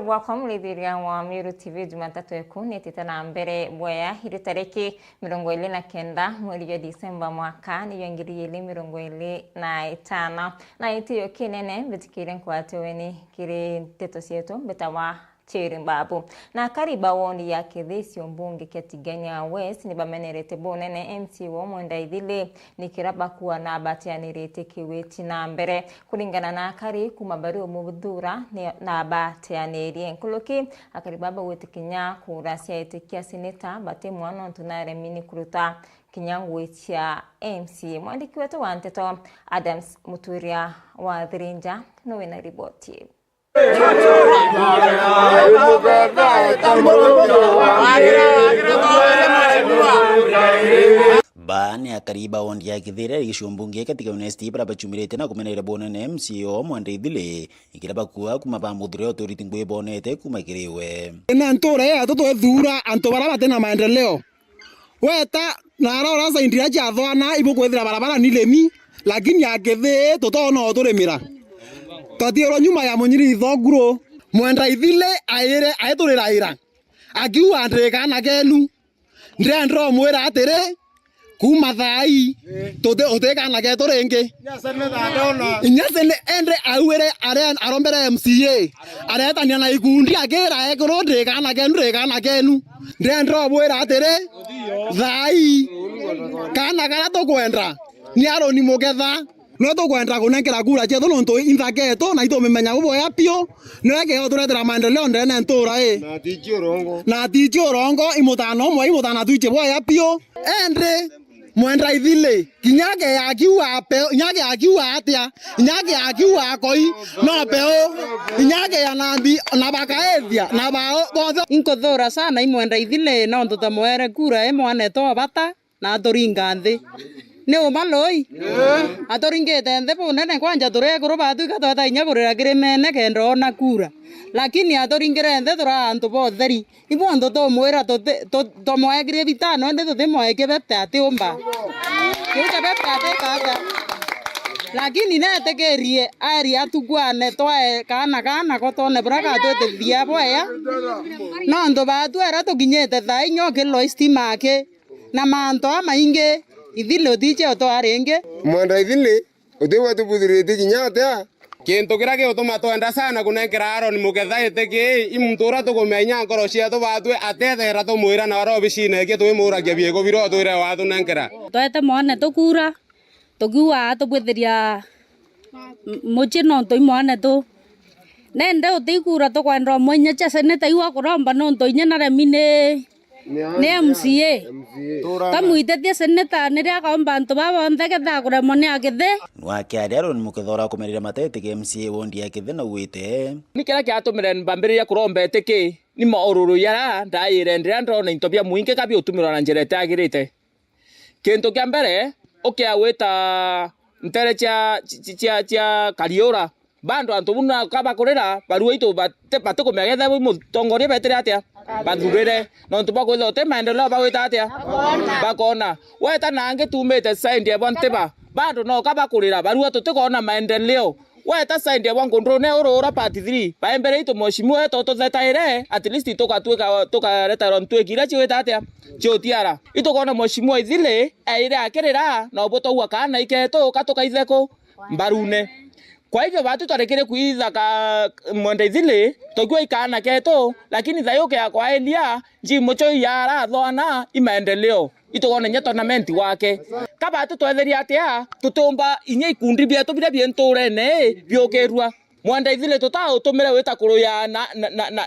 gwakwa murithiria wa Miru TV Jumatatu eku nitite na mbere bwaya iri tariki 29 mweri wa Disemba mwaka ni 2025 na itiyo kinene bitikire nkwateweni kiri teto sieto betawa Chiri Mbabu na kariba woni ya Kithisi mbunge Ketigania West ni bamenerete bonene MCO Mwenda Ithile nikiraba kuwa na batianirete kiweti na mbere kulingana na kari kumabari omuthura na batianirie nkuluki akaribaba wetikinya kurasia etikia seneta bate mwana ntunare mini kuruta kinyangwetia MC mwandiki wetu wa Nteto Adams Muturia wa Thirinja nowe na ripoti. Baani ya kariba wondi ya Kithire gishumbunge katika unesti para bachumirete na kumenera bonene MCO Mwenda Ithile ikiraba kuwa kumabamudhire authority ngwe bonete kumakiriwe na ntore ya toto thura anto baraba tena maendeleo weta na rora za indira cha thwana ibo kwethira barabara ni lemi lakini ya Kithe toto no turemira Tatiero nyuma ya munyiri thoguro Mwenda Ithile aeturira ira akiwa ndeka na kenu ndro mwera atere kuma thai tote oteka na keto renge nyasene endre awere arombere MCA aretania na ikundi akera ekoro ndeka na kenu ndro mwera atere thai kana kana to kwenda ni aroni mugetha no to kwenda kunengera kura cheto nonto inthaketo na ito memenya uboya pio no yake oturetera maendeleo ndene ntura na ticho rongo imutano mwa imutana tuiche boya pio endre Mwenda Ithile kinyage akiwa peo nyage akiwa atia nyage akiwa koi no peo nyage ya nambi na bakaethia na bao bozo inkothora sana Mwenda Ithile no ntuta mwere kura mwane to bata na atoringa nthi ne umaloi atoringete nthi bunene kwanja ture kuruba tu katota inya kurira kirimene kendo na kura lakini atoringire nthi tura antu botheri ibondo to mwera to moegire bitano ndi to moege bepte ati umba kiuka bepte ati kaka lakini netegerie ari atugwane twae kana gotone braga twete thia boya no ndo batu era tuginyete thai nyoke lo istimake na manto amainge Ithile otije oto arenge Mwenda Ithile otewa tubuthirite kinyata kintu kira giutuma twenda sana kunengera Aaron mugetha eteke imuntura tukumenya ngoro cia tu batwe atethera tumwira na ro bicine ke twimuragia biego biro twire wa tunengera twete mone tukura tugiwa tubwithiria muchino to imone tu nende utikura to kwandro mwenye cha seneta iwa kuromba no to inyana remine ne MCA kamuitetie seneta niria kaomba ntu baba nthe thagure mone akithe wake Aaron mukethora kumerera matete ke MCA wondi ya Kithe na wite nikira kyatumire mbambiria kuromba eteke ni maururu yara ndaire ndira ndona intobia muinge kabi utumira na njere tagirite kintu kya mbere okia wita ntere cha Kariora bando antu buna kaba kurira barua itu bate kumegetha mutongoria betere atia bathurire no ntu bakwitha te maendeleo bagwita atia bakona weta nange tumete side ya bonteba bando no kaba kurira barua tutikona maendeleo weta side ya bwangu ne urura part 3 baembere itu mheshimiwa wetu tuzetaire at least toka reta rontu ekira chiweta atia chotiara itokona mheshimiwa Ithile aire akirira no boto gwa kana iketo katoka itheko mbarune kwa hivyo watu tarekere kuithaka Mwenda Ithile tokwa ikana keto lakini thayoke kwa elia nji mocho yara thona imaendeleo itogona nya tournament wake kaba tutwetheria atia tutumba inya ikundi bieto bira bienturene biokerua Mwenda Ithile tutautumire wita kuruya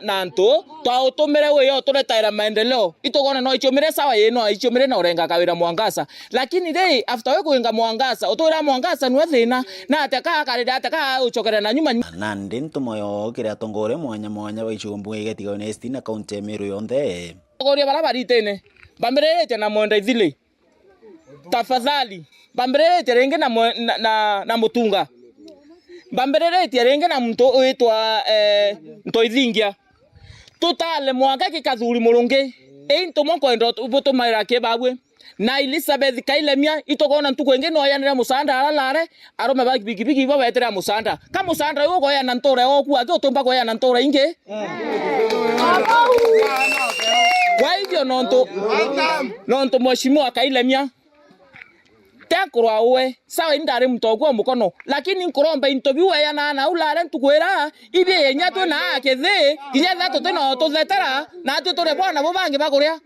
na ntu twautumire wiyo turetaira maendeleo itogona no ichomire sawa yeno ichomire na urenga kawira Mwangasa lakini dei after we kuinga Mwangasa utura Mwangasa nwe thina na ataka karida ataka uchokera na nyuma nandi ntumoyo kira tongore mwanya wa ichumbunge katika unesti na kaunti ya Meru yonthe goria barabara itene bambirete na Mwenda Ithile tafadhali bambirete renge na mutunga bambirete renge na mtu uitwa Ntoithingia tutale mwaka kikathuri murungi into moko ndo ubuto maira ke babwe na Elizabeth Kailemia itokona ntuko ngene no yanira musanda alalare arome ba bigibigi bo betera musanda ka musanda yo go yana ntore oku ati otomba go yana ntore inge kwa hivyo nonto mheshimiwa Kailemia tekurwa uwe sawa indare mtogwa mukono lakini nkuromba interview ya na ulare ntukwera ibi yenya to na akethe kinya thato teno to thetera na tutore bwana bo bangi bakuria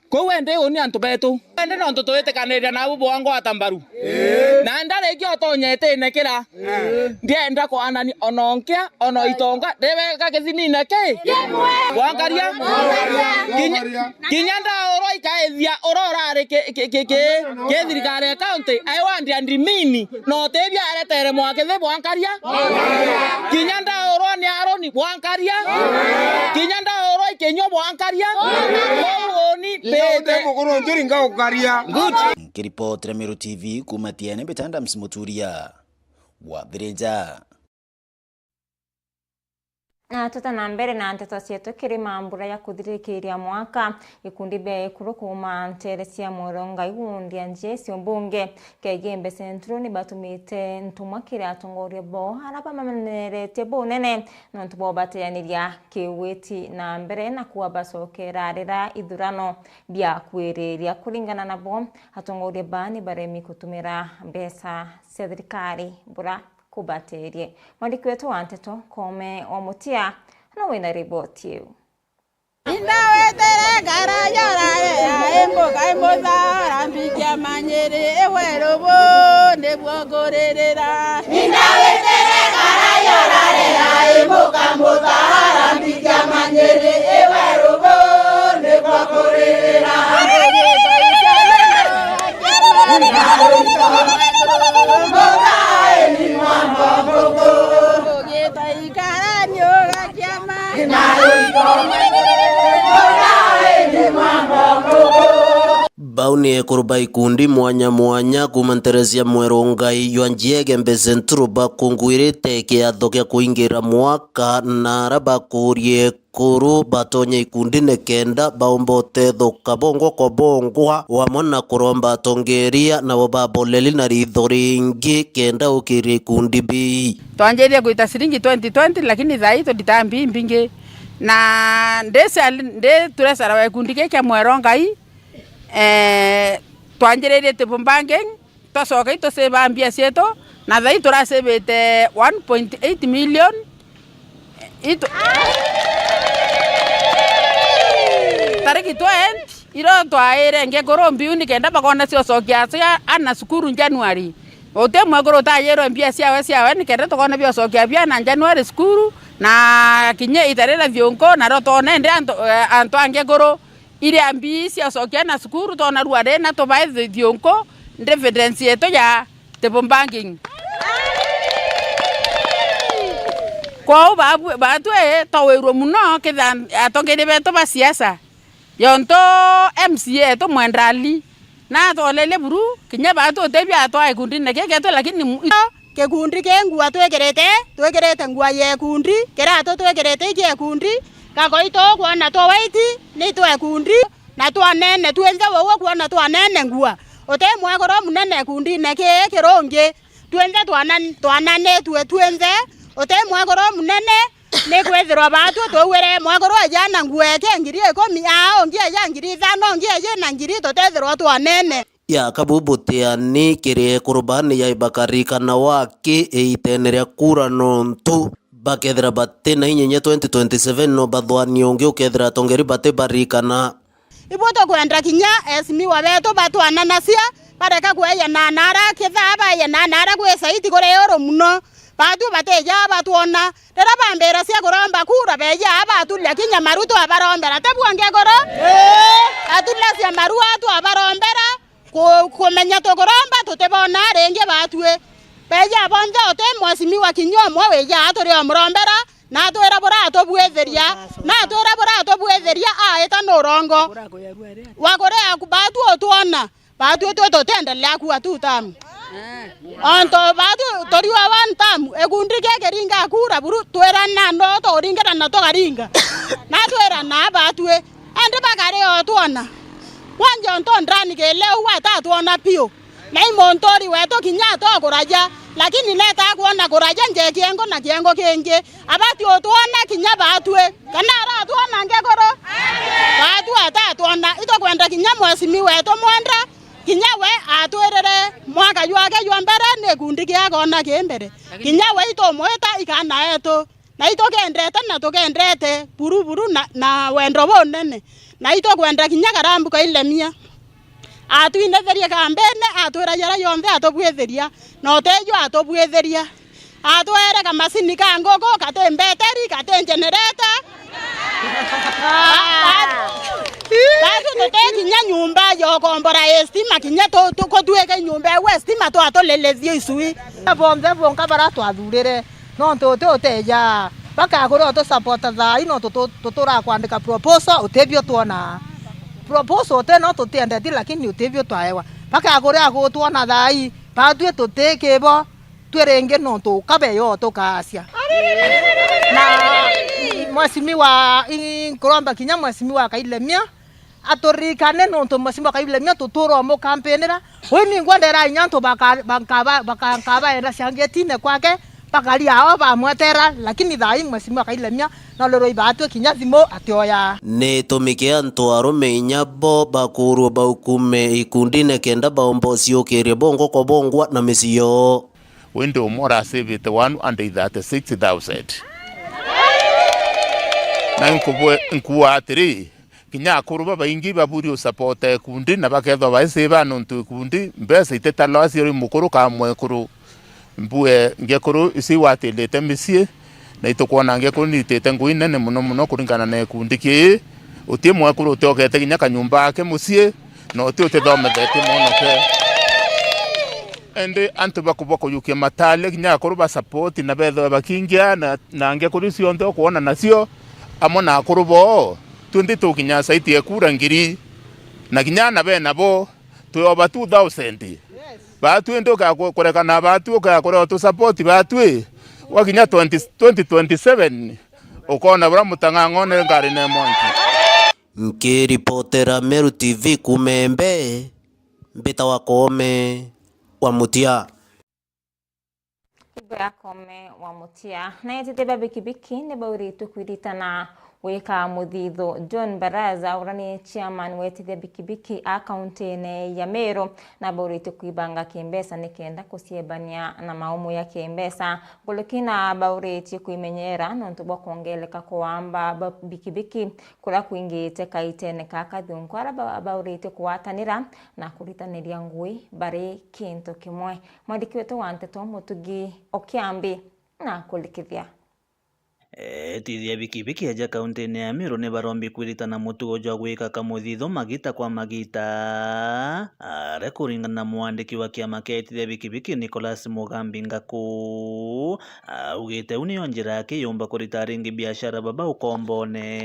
ko wende oni antu betu wende no ntutu itekanira na bo wango atambaru na ndare ki otonyete nekera ndienda ko anani ononkia ono itonga dewe ka kethini neke wangaria kinya nda oro ikaethia ororare ke thirikari county I want and mini no tebia aretere mwakethe bwankaria kinya nda oro ni aroni bwankaria kinya nda oro ikenyo bwankaria oni pete mukuru njuri ngaukaria Kiripoti Meru TV kumatiane betanda msimuturia wa Virenja. Na tutana mbere na nteto cietu kiri mambura ya kuthirikiria mwaka ikundi be kurukuma nteresia moronga igundi anje siombunge kegembe centro ni batumite ntumwa kiri atongoria bo araba mamenerete bo nene no ntubo batayaniria kiwiti na mbere na kuwa basokera rira ithurano bia kwiriria kuringana na bo atongoria bani baremi kutumira mbesa cia thirikari bura kubaterie mwandiki wetu wa nteto Kome Omutia no wina riboti yu Indawetere garayora emboga emboza rambikia manyere ewerobo nebwogorerera Indawetere garayora emboga emboza rambikia manyere ewerobo nebwogorerera Bauni kuruba ikundi mwanya kumanteresia mwerongai yuanjiege mbezenturu bakungwirite kiatho kia kuingira mwaka na rabakurie kuru batonye ikundi nekenda baombote thoka bongo kwa bongwa wamona kuromba tongeria na wababoleli na rithoringi kenda ukiri ikundi bi twanjeria kuita siringi 2020 lakini zaito ditambi mbinge na nde turesara wa ikundi kia mwerongai twanjereire tibumbange tosoka ito seba mbia sieto na thai turasebete 1.8 million ito tariki 20 iro twaire nge gorombi uni kenda bakona sio sokia cia ana sukuru January ote mwagoro ta yero mbia ciawe ni kenda tokona bio sokia bia na January sukuru na kinye itarera vionko na roto nende anto ange goro ile ambi cia sokia na sukuru tona ruare na to bae vionko nde evidence yeto ya tebombanking kwa batu tawero muno kitha atongere beto ba siasa yonto MCA to mwendrali na to lele buru kinya batu tebia to ikundi neke to lakini ke kundi ke ngua twekerete ngua ye kundi kerato twekerete ke kundi kakoito kuona to waiti ni to kundi na to anene tuenza wowo kuona to anene ngua ote mwagoro munene kundi neke keronge tuenza to anane tuenze ote mwagoro munene ne kwethirwa batu towere mwagoro ajana ngueke ngiri ekomi ongie ya ngiri thano ongie ye na ngiri totethirwa to anene ya kabubuteani kiri kurbani ya ibakarika na waki eitenerea kura nontu bakethira bate na inyenye 2027 no bathwani onge ukethira tongeri bate barikana iboto kwenda kinya esimi wabeto batu ananasia bareka kweya na nara kithaba ya na nara kwe saiti kore yoro muno batu bateja batu ona dera bambera sia goromba kura beja batu lakinya maruto abarombera tabwange goro atulla sia maru atu abarombera kumenya to goromba tutebona renge batue beja bonja ote mwasimi wa kinyomo weja atori omrombera na twera bora atobwetheria na twera bora atobwetheria eta norongo wagore akubatu otona batu to tendelea ku atutam onto batu toriwa wantam egundi kekeringa kura buru twera na ndo to ringa na to garinga na twera na batue ande bagare tuona wanja ndani keleo wata tuona pio na imontori weto kinyato kuraja lakini leta kuona kuraja nje kiengo na kiengo kenge abati otuona kinya batwe kanara tuona ngekoro batu ata tuona ito kwenda kinya mwasimi weto mwanda kinya we atwerere mwaka yuake yuambere ne kundi kia kona kembere kinya we ito mweta ikana eto na ito kendrete na to kendrete buru na wendo bonene na ito kwenda kinya karambu ka ilemia atuine theria kambene atwera yara yombe atobwetheria no tejo atobwetheria atwere kamasini ka ngoko kate mbeteri kate generator batu tote kinya nyumba yo kombora estima kinya to kotueke nyumba we estima to atolelezio isui bombe bonka bara to athurire no to teja baka koro to support tha ino to ra kwandika proposal utebio tuona proposal tena tutendeti lakini utebio twaewa baka koro agutwona thai batwe tutekebo twerenge no to kabeyo to kasia na mwasimi wa Nkuromba kinya mwasimi wa Kailemia atorikane no to mwasimi wa Kailemia tuturo mo kampenera wini ngwandera nyanto baka era shangetine kwake bakali hao bamwetera lakini thai mwasimi wa Kailemia na loro ibatwe kinya thimo atioya ni tumike antu arume inyabo bakuru baukume ikundine kenda baombocio kire bongo ko bongwa na misio window mora save the one under 36,000 na nkuwa 3 kinya kuruba baingi baburi support kundi na baketho baiseba nontu kundi mbesa itetalo asiri mukuru kamwe kuru mbue ngekuru isi watelete misie na itokuona ngekuru nitete nguinene muno kuringana na kundi ki utie mwekuru utokete kinya kanyumba ke musie no utie utethomethete muno ke ende antu bakuboko yuke matale kinya kuruba support na betho bakingia na ngekuru sionto kuona nasio amona kurubo tundi tukinya saiti ekura ngiri na kinya na bena bo tuoba 2000 batu ndoka kurekana batu ka kore to support batu wakinya 2027 ukona bra mutangangone ngari ne monki nkiripotera Meru TV kumembe mbeta wakome wa mutia Ibo yakome wa mutia na yetete bikibiki ne bauri tukwiritana weka muthitho John Baraza urani chairman wetithia bikibiki akaunti-ini ya Meru na baurite kuibanga kimbesa nikenda kusiebania na maumu ya kimbesa gulukina baurite kuimenyera nontu bwa kuongeleka kuamba bikibiki kura kuingite kaitene kakathungu ara baurite kuwatanira na kuritaniria ngui bari kintu kimwe mwandiki wetu wa Nteto Mutugi Okiambi na kulikithia tithia bikibiki aja kaunti-ini ya Meru ne barombi kwiritana mutugo jwa gwika kamuthitho magita kwa magita kuringana na mwandiki wa kiama kia tithia bikibiki Nicholas Mugambi Ngaku ugite unio njira yake yumba kurita ringi biashara baba ukombone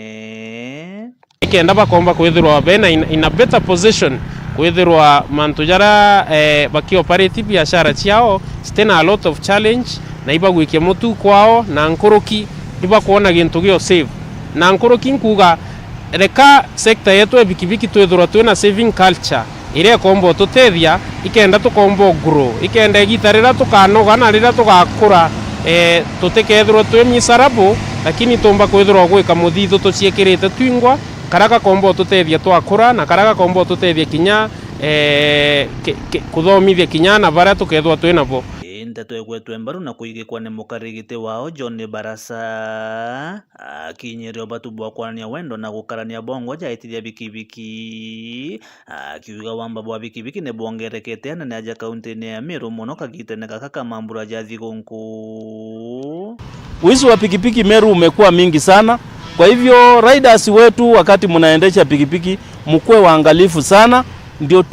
ikenda bakomba kwithirwa bena in a better position kwithirwa mantu jara bakioperate biashara ciao stena a lot of challenge na iba gwikia mutu kwao na nkoroki iba kuona gintu gio save na nkoroki nkuga reka sector yetu ya bikibiki twithirwa twina saving culture ire kombo tutethia ikenda tukombo grow ikenda gitarira tukanoga na rira tugakura tutikethirwa twi misarabu lakini tumba kwithirwa gwika muthitho tuciekirite twingwa karaka kombo tutethia twakura na karaka kombo tutethia kinya kuthomithia kinya na bara tukethwa twinabo nteto egwetwe mbaru na kuigikwa ne mukarigite wao John Baraza akinyerio batu bwakwania wendo na gukarania bongo jaitithia bikibiki akiuga wamba bwa bikibiki ne bongerekete na aja kaunti-ini ya Meru muno kagitene kaka mambura ja thigunku. Wizi wa pikipiki Meru umekuwa mingi sana, kwa hivyo riders wetu wakati mnaendesha pikipiki mkuwe waangalifu sana ndio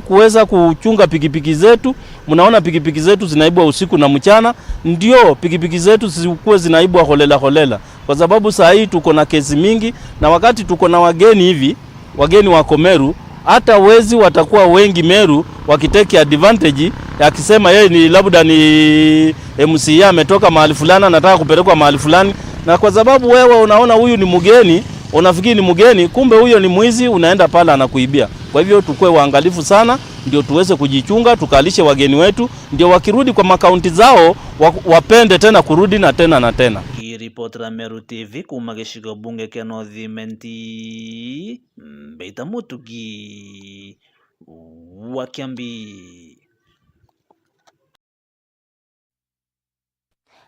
kuweza kuchunga pikipiki zetu. Mnaona pikipiki zetu zinaibwa usiku na mchana, ndio pikipiki zetu zisikuwe zinaibwa holela kwa sababu saa hii tuko na kesi mingi, na wakati tuko na wageni hivi, wageni wa Meru, hata wezi watakuwa wengi Meru wakiteki advantage akisema yeye ni labda ni MCA ametoka mahali fulani anataka kupelekwa mahali fulani, na kwa sababu wewe unaona huyu ni mgeni unafikiri ni mgeni, kumbe huyo ni mwizi, unaenda pale anakuibia. Kwa hivyo tukue waangalifu sana, ndio tuweze kujichunga, tukalishe wageni wetu, ndio wakirudi kwa makaunti zao wapende tena kurudi na tena na tena. Kiripotera Meru TV kuma gĩcigo bunge kĩa North Mbeita Mutugi wa Kiambi.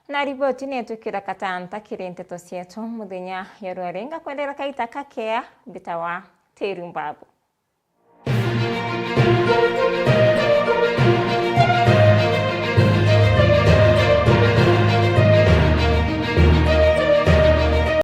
Na riboti netukira katanta kiri nteto cietu muthenya ya rwarenga kwendera kaita kakea bitawa Teri Mbabu.